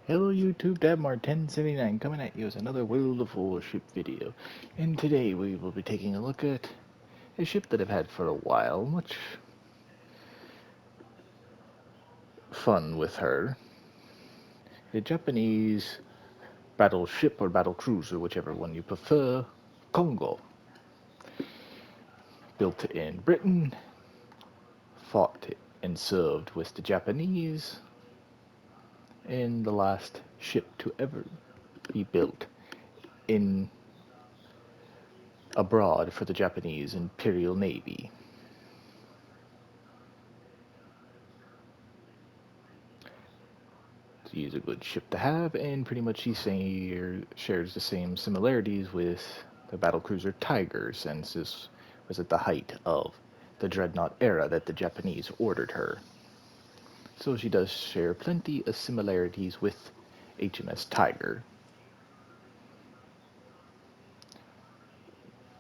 Hello YouTube, Dabmar1079 coming at you with another World of Warship video. And today we will be taking a look at a ship that I've had for a while. Much fun with her. A Japanese battleship or battle cruiser, whichever one you prefer, Kongo. Built in Britain, fought and served with the Japanese, and the last ship to ever be built in abroad for the Japanese Imperial Navy. She's a good ship to have, and pretty much she shares the same similarities with the battlecruiser Tiger, since this was at the height of the dreadnought era that the Japanese ordered her. So she does share plenty of similarities with HMS Tiger.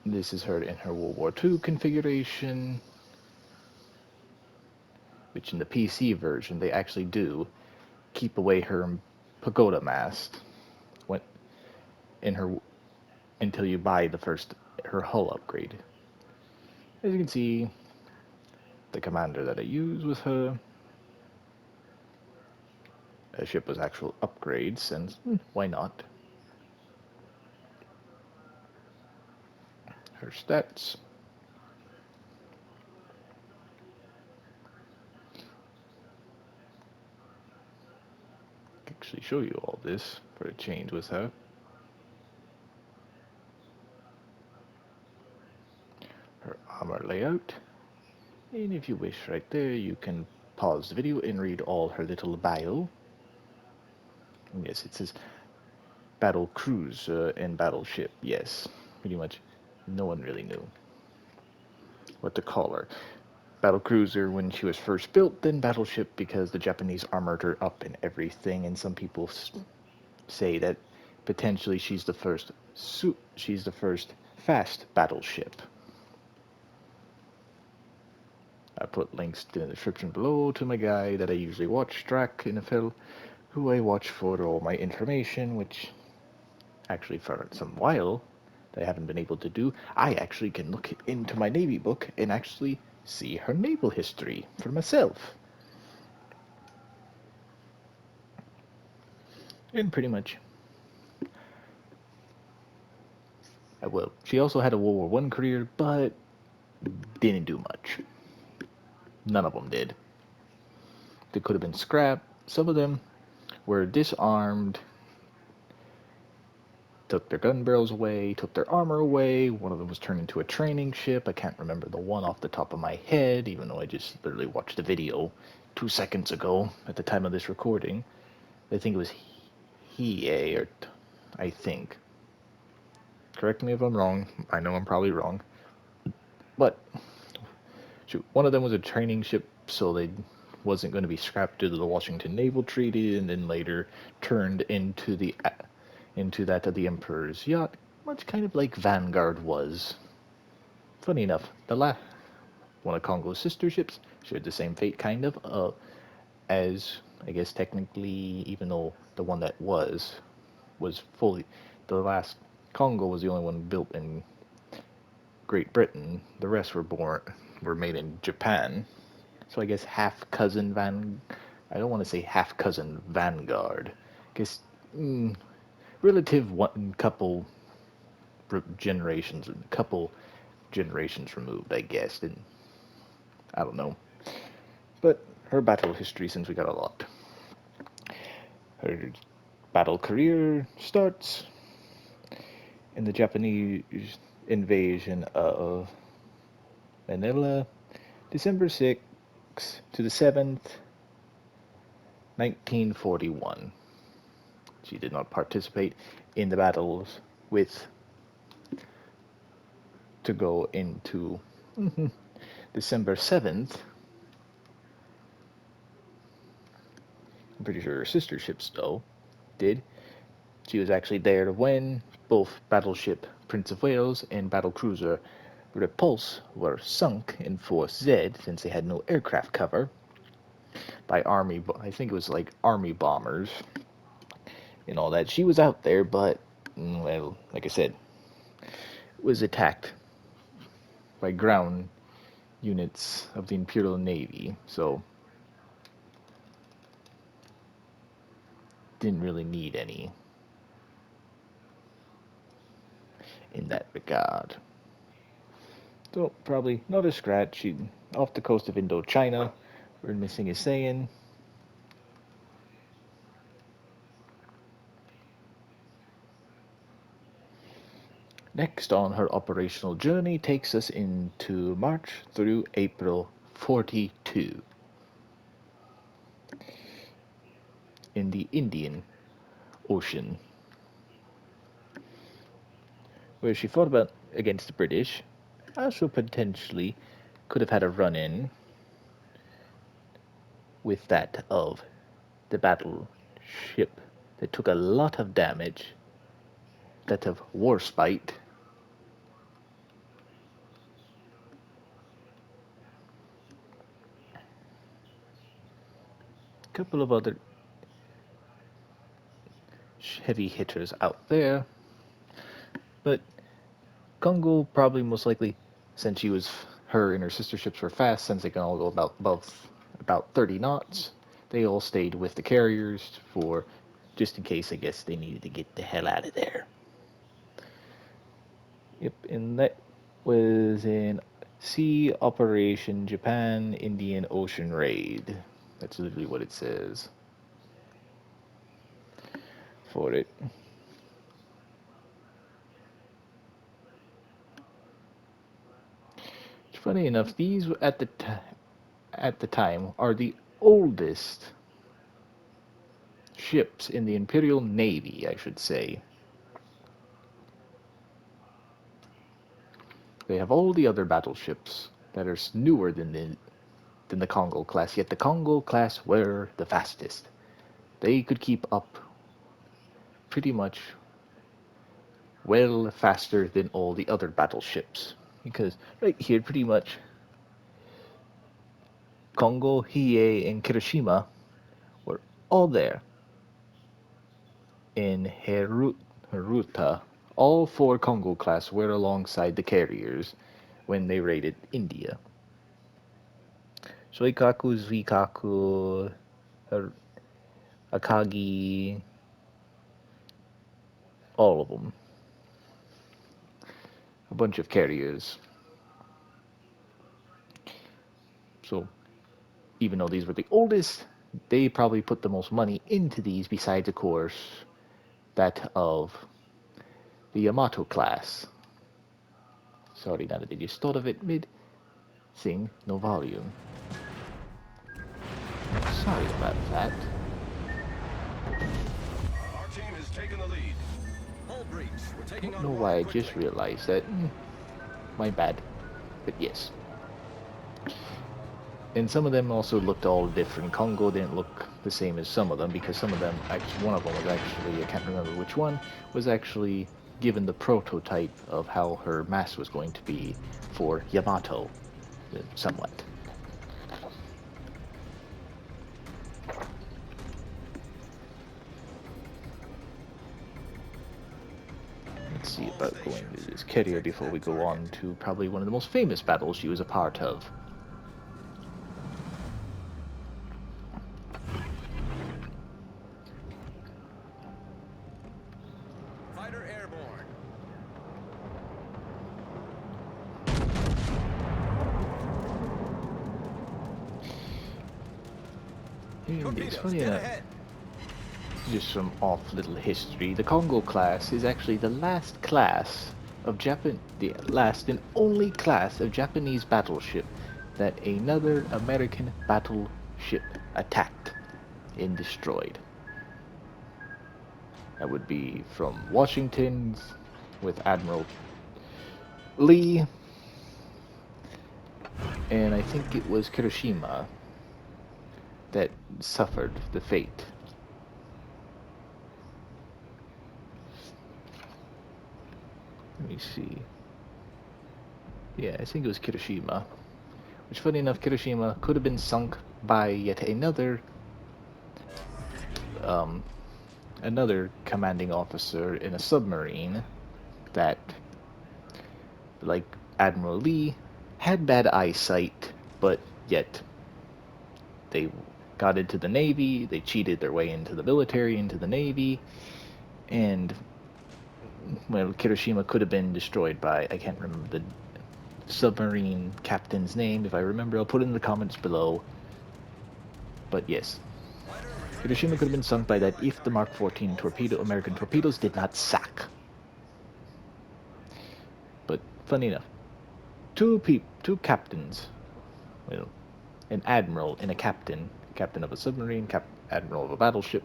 This is her in her World War II configuration, which in the PC version they actually do keep away her pagoda mast when, in her until you buy her hull upgrade. As you can see, the commander that I use with her, a ship was actual upgrades, and why not? Her stats. Actually show you all this for a change with her. Her armor layout. And if you wish right there, you can pause the video and read all her little bio. And yes, it says battle cruiser and battleship. Yes, pretty much no one really knew what to call her. Battle cruiser when she was first built, then battleship because the Japanese armored her up and everything, and some people say that potentially she's the first fast battleship. I put links in the description below to my guy that I usually watch, Strack NFL, who I watch for all my information, which actually for some while that I haven't been able to do. I actually can look into my Navy book and actually see her naval history for myself. And pretty much, well, she also had a World War One career, but didn't do much. None of them did. They could have been scrapped. Some of them were disarmed, took their gun barrels away, took their armor away. One of them was turned into a training ship. I can't remember the one off the top of my head, even though I just literally watched the video 2 seconds ago at the time of this recording. I think it was Hiei, or I think. Correct me if I'm wrong. I know I'm probably wrong. But shoot, one of them was a training ship, so they wasn't going to be scrapped due to the Washington Naval Treaty, and then later turned into that of the Emperor's yacht, much kind of like Vanguard was. Funny enough, the last one of Kongo's sister ships shared the same fate, kind of, as I guess technically, even though the one that was fully the last Kongo was the only one built in Great Britain. The rest were made in Japan. So I guess I don't want to say half cousin Vanguard. I guess relative one couple generations removed, I guess. And I don't know. But her battle history, since we got a lot. Her battle career starts in the Japanese invasion of Manila, December 6th to the 7th, 1941. She did not participate in the battles to go into December 7th. I'm pretty sure her sister ships, though, did. She was actually there when both battleship Prince of Wales and battlecruiser Repulse were sunk in Force Z, since they had no aircraft cover, by I think it was like Army bombers. and all that. She was out there, but, well, like I said, was attacked by ground units of the Imperial Navy, so didn't really need any in that regard. So probably not a scratch. She off the coast of Indochina. We're missing a Saiyan. Next on her operational journey takes us into March through April 42 in the Indian Ocean, where she fought against the British. Also potentially could have had a run-in with that of the battleship that took a lot of damage, that of Warspite. A couple of other heavy hitters out there, but Kongo probably most likely, since her and her sister ships were fast, since they can all go about 30 knots, they all stayed with the carriers for just in case. I guess they needed to get the hell out of there. Yep, and that was in Sea Operation Japan Indian Ocean Raid. That's literally what it says for it. Funny enough, these at the time are the oldest ships in the Imperial Navy, I should say. They have all the other battleships that are newer than the Kongo class, yet the Kongo class were the fastest. They could keep up pretty much well faster than all the other battleships. Because right here, pretty much, Kongo, Hiei, and Kirishima were all there. In Haruta, all four Kongo class were alongside the carriers when they raided India. Shoikaku, Zuikaku, Akagi, all of them. A bunch of carriers. So, even though these were the oldest, they probably put the most money into these, besides, of course, that of the Yamato class. Sorry, now that I just thought of it mid-thing, no volume. Sorry about that. Our team has taken the lead. Hull breach. We're I taking don't on know water why I quickly. just realized that. My bad. But yes. And some of them also looked all different. Kongo didn't look the same as some of them, because some of them, actually, one of them was actually, I can't remember which one, was actually given the prototype of how her mass was going to be for Yamato, somewhat. Let's see about going to this carrier before we go on to probably one of the most famous battles she was a part of. Fighter airborne. And it's Torpedoes, funny dead enough, ahead. just some off little history, the Kongo class is actually the last class of the last and only class of Japanese battleship that another American battleship attacked and destroyed. That would be from Washington with Admiral Lee, and I think it was Hiroshima that suffered the fate. Let me see. Yeah, I think it was Hiroshima. Which, funny enough, Hiroshima could have been sunk by yet another um, another commanding officer in a submarine that, like Admiral Lee, had bad eyesight, but yet they got into the Navy, they cheated their way into the military, into the Navy, and, well, Hiroshima could have been destroyed by, I can't remember the submarine captain's name. If I remember, I'll put it in the comments below. But yes, Hiroshima could have been sunk by that if the Mark 14 American torpedoes did not sack. But funny enough, two captains, well, an admiral and a captain of a submarine, admiral of a battleship,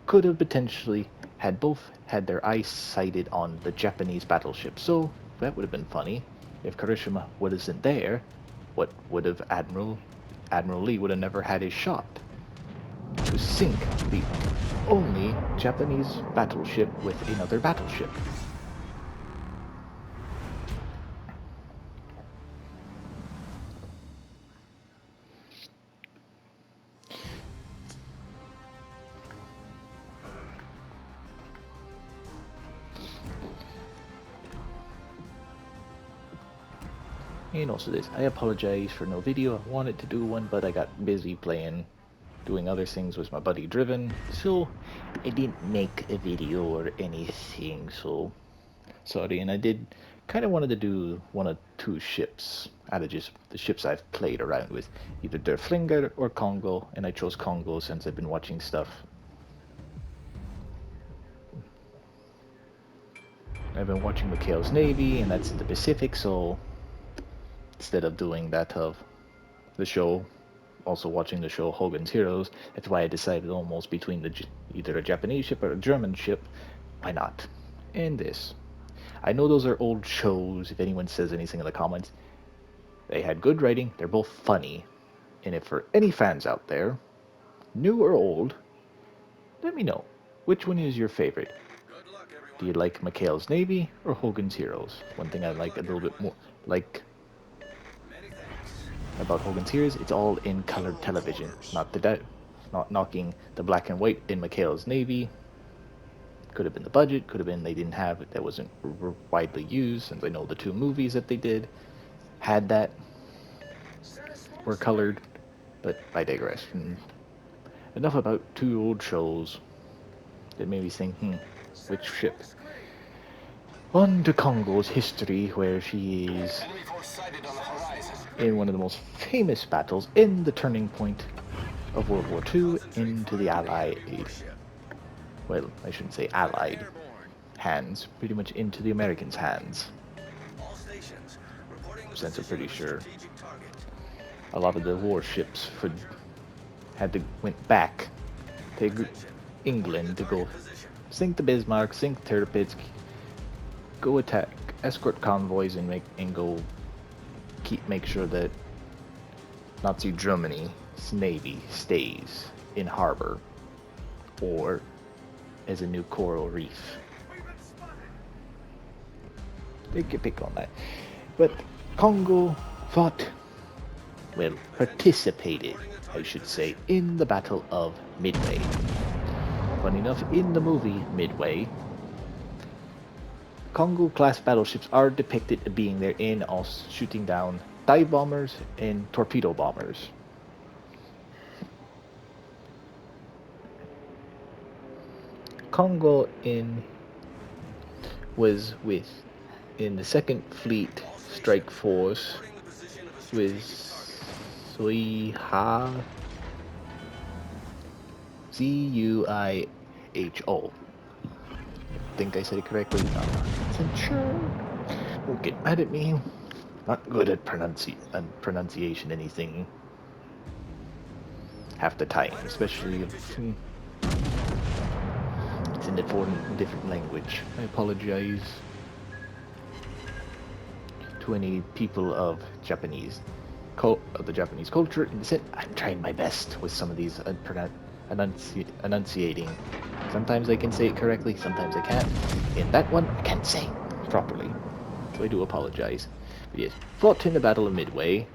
could have potentially had both had their eyes sighted on the Japanese battleship. So that would have been funny. If Hiroshima wasn't there, what would have Admiral Lee would have never had his shot to sink the only Japanese battleship with another battleship. And also this, I apologize for no video. I wanted to do one, but I got busy doing other things with my buddy Driven, so I didn't make a video or anything, so sorry. And I did kind of wanted to do one of two ships out of just the ships I've played around with, either Der Flinger or Kongo, and I chose Kongo since I've been watching stuff. I've been watching McHale's Navy, and that's in the Pacific, so instead of doing that of the show, also watching the show Hogan's Heroes, that's why I decided almost between either a Japanese ship or a German ship. Why not? And this. I know those are old shows. If anyone says anything in the comments, they had good writing. They're both funny. And if for any fans out there, new or old, let me know. Which one is your favorite? Do you like McHale's Navy or Hogan's Heroes? One thing I like a little bit more, like about Hogan's Heroes, it's all in colored television. Not knocking the black and white in McHale's Navy. Could have been the budget, could have been they didn't have it, that wasn't widely used, since I know the two movies that they did had that, were colored, but I digress. Enough about two old shows that made me think, which ship? On to Kongo's history, where she is in one of the most famous battles in the turning point of World War II into the Allied, well, I shouldn't say Allied hands, pretty much into the Americans' hands. Since I'm pretty sure a lot of the warships went back to England to go sink the Bismarck, sink Tirpitz, go attack, escort convoys, and make sure that Nazi Germany's navy stays in harbor or as a new coral reef. They could pick on that. But Kongo participated, I should say, in the Battle of Midway. Funny enough, in the movie Midway, Kongo-class battleships are depicted as being there in also shooting down dive bombers and torpedo bombers. Kongo was in the Second Fleet Strike Force with Zuiho. Z-U-I-H-O. I think I said it correctly. Not 100% sure. Don't get mad at me. Not good at pronunciation anything half the time, especially if it's in a different language. I apologize to any people of the Japanese culture. In the sense, I'm trying my best with some of these enunciating. Sometimes I can say it correctly, sometimes I can't. In that one, I can't say properly, so I do apologize. But yes, fought in the Battle of Midway.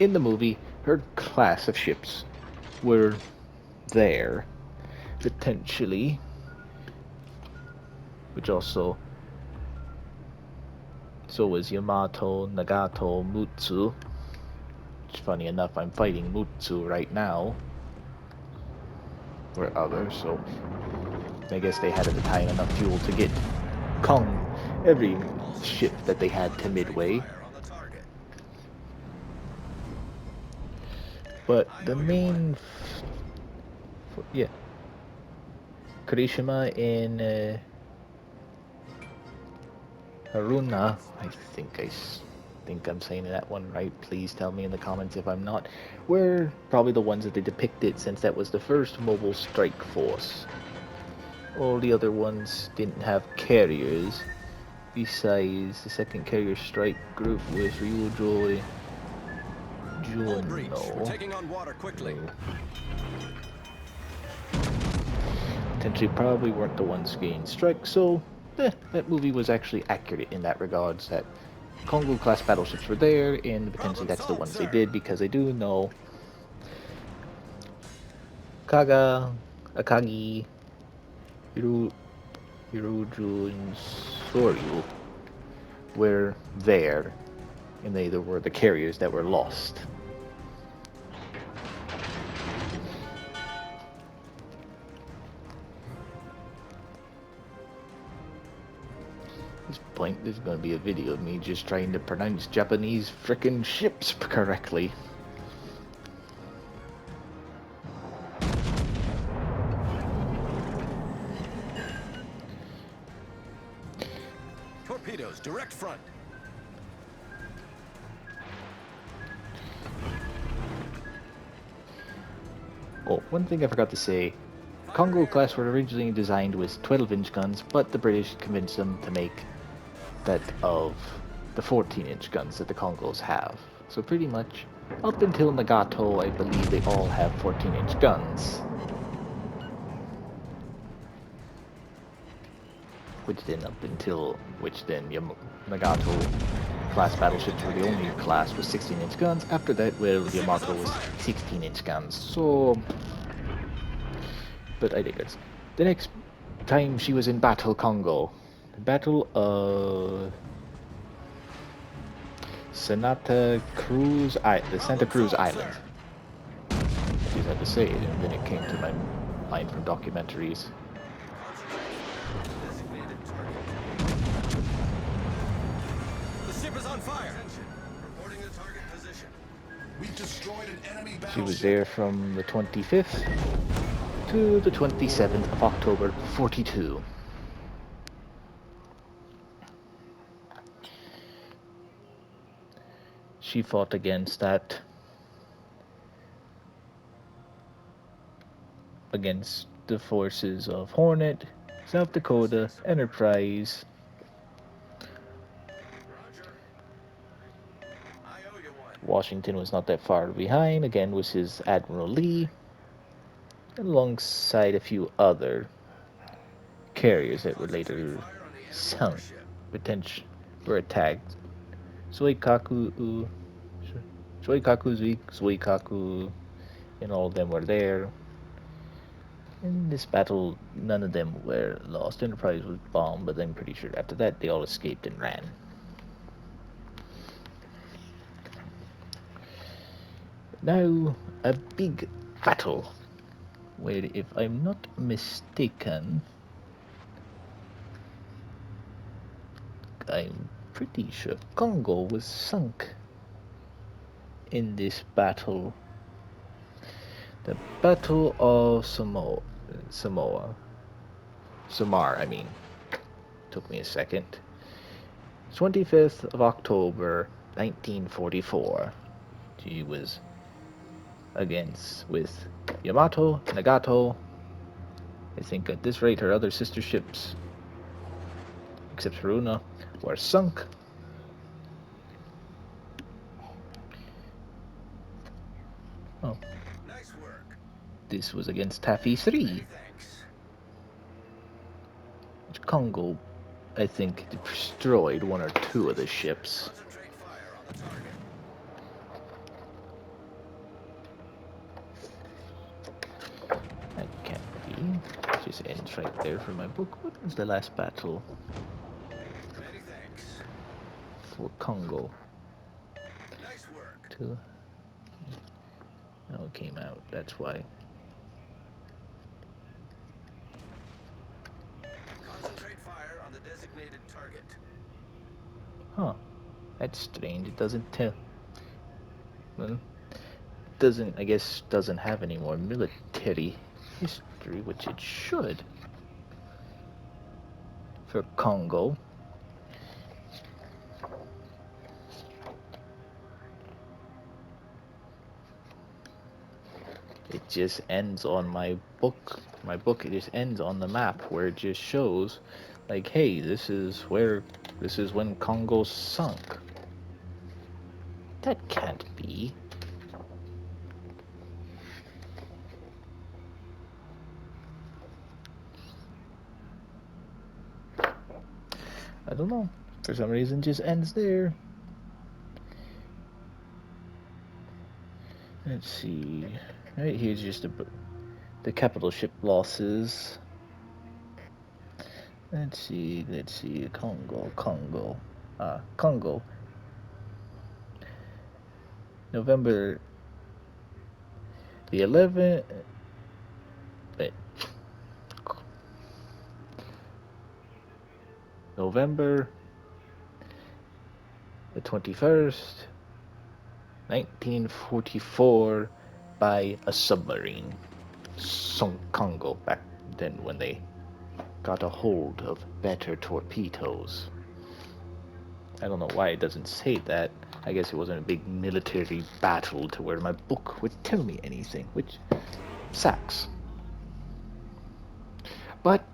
In the movie, her class of ships were there, potentially which also, so was Yamato, Nagato, Mutsu. Which, funny enough, I'm fighting Mutsu right now. Or others, so I guess they had at the time enough fuel to get every ship that they had to Midway. But the main, yeah, Kurishima in Haruna, I think I'm saying that one right. Please tell me in the comments if I'm not. Were probably the ones that they depicted, since that was the first mobile strike force. All the other ones didn't have carriers. Besides, the second carrier strike group was Ryujoy Juno. We're taking on water quickly. Potentially probably weren't the ones getting strike, so that movie was actually accurate in that regards, that Kongo class battleships were there, and potentially that's the ones they did, because I do know Kaga, Akagi, Hiroju, and Soryu were there, and they were the carriers that were lost. At this point, there's going to be a video of me just trying to pronounce Japanese frickin' ships correctly. Torpedoes, direct front. Oh, one thing I forgot to say. Kongo class were originally designed with 12-inch guns, but the British convinced them to make that of the 14-inch guns that the Kongos have. So pretty much, up until Nagato, I believe they all have 14-inch guns. Which then Nagato class battleships were the only class with 16-inch guns. After that, well, Yamato was 16-inch guns. So, but I digress. The next time she was in Battle Kongo, the Battle of the Santa Cruz Island. I just had to say it, and then it came to my mind from documentaries. The ship is on fire. Reporting the target position. We've destroyed an enemy battleship. She was there from the 25th to the 27th of October, 42. She fought against the forces of Hornet, South Dakota, Enterprise. Washington was not that far behind, again was his Admiral Lee, alongside a few other carriers that were later sunk, were attacked. Suikaku, and all of them were there. In this battle, none of them were lost. Enterprise was bombed, but I'm pretty sure after that they all escaped and ran. Now, a big battle, where, if I'm not mistaken, I'm pretty sure Kongo was sunk in this battle. The Battle of Samar, I mean. Took me a second. 25th of October, 1944. She was with Yamato, Nagato. I think at this rate her other sister ships, except Haruna, were sunk. Oh. Nice work. This was against Taffy 3. Which Kongo, I think, destroyed one or two of the ships. Concentrate fire on the target. That can't be. Let's just just ends right there for my book. What was the last battle Many thanks. for Kongo? Nice work. To no, it came out. That's why. Concentrate fire on the designated target. Huh? That's strange. It doesn't tell. Well, doesn't, I guess, doesn't have any more military history, which it should for Kongo. It just ends on my book. My book, it just ends on the map where it just shows, like, hey, this is when Kongo sunk. That can't be. I don't know. For some reason, it just ends there. Let's see. Right here's just the capital ship losses. Let's see. Kongo. Kongo. November the 11th. Wait. November the 21st, 1944, by a submarine. Sunk Kongo back then when they got a hold of better torpedoes. I don't know why it doesn't say that. I guess it wasn't a big military battle to where my book would tell me anything, which sucks. But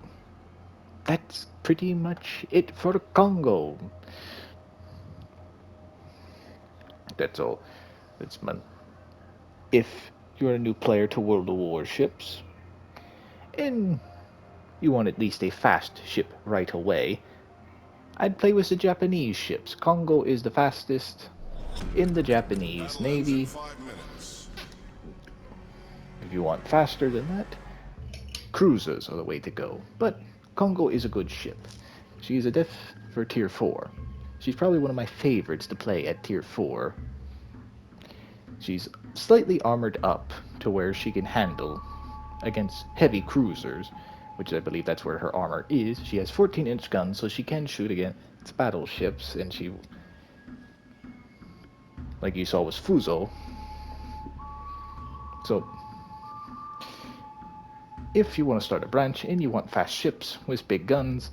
that's pretty much it for Kongo. That's all. That's my. If you're a new player to World of Warships, and you want at least a fast ship right away, I'd play with the Japanese ships. Kongo is the fastest in the Japanese Battle ends in Navy. 5 minutes. If you want faster than that, cruisers are the way to go. But Kongo is a good ship. She's a diff for Tier 4. She's probably one of my favorites to play at Tier 4. She's slightly armored up to where she can handle against heavy cruisers, which I believe that's where her armor is. She has 14-inch guns, so she can shoot against battleships, and she, like you saw, was Fuso. So, if you want to start a branch and you want fast ships with big guns,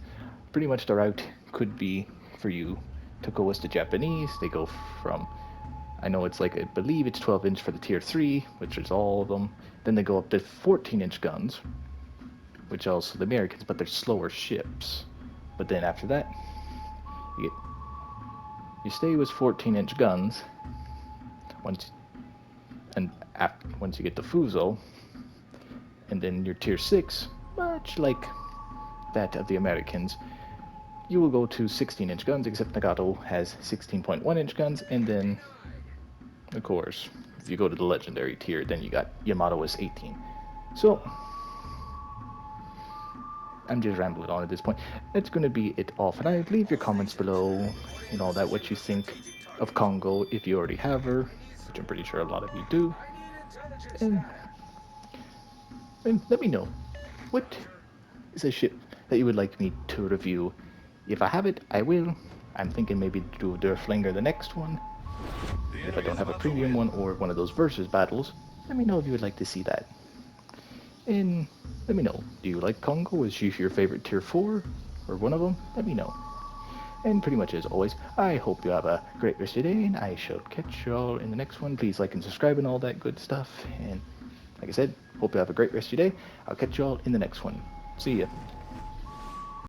pretty much the route could be for you to go with the Japanese. They go from, I know it's like, I believe it's 12-inch for the Tier 3, which is all of them. Then they go up to 14-inch guns, which are also the Americans, but they're slower ships. But then after that, you stay with 14-inch guns. Once you get the Fuso, and then your Tier 6, much like that of the Americans, you will go to 16-inch guns, except Nagato has 16.1-inch guns, and then, of course, if you go to the legendary tier, then you got Yamato is 18. So, I'm just rambling on at this point. That's going to be it all for now. Leave your comments below and all that, what you think of Kongo if you already have her, which I'm pretty sure a lot of you do. And let me know, what is a ship that you would like me to review? If I have it, I will. I'm thinking maybe do Durflinger the next one. If I don't have a premium one or one of those versus battles, let me know if you would like to see that. And let me know, do you like Kongo? Is she your favorite Tier 4? Or one of them? Let me know. And pretty much as always, I hope you have a great rest of your day, and I shall catch y'all in the next one. Please like and subscribe and all that good stuff. And like I said, hope you have a great rest of your day. I'll catch y'all in the next one. See ya.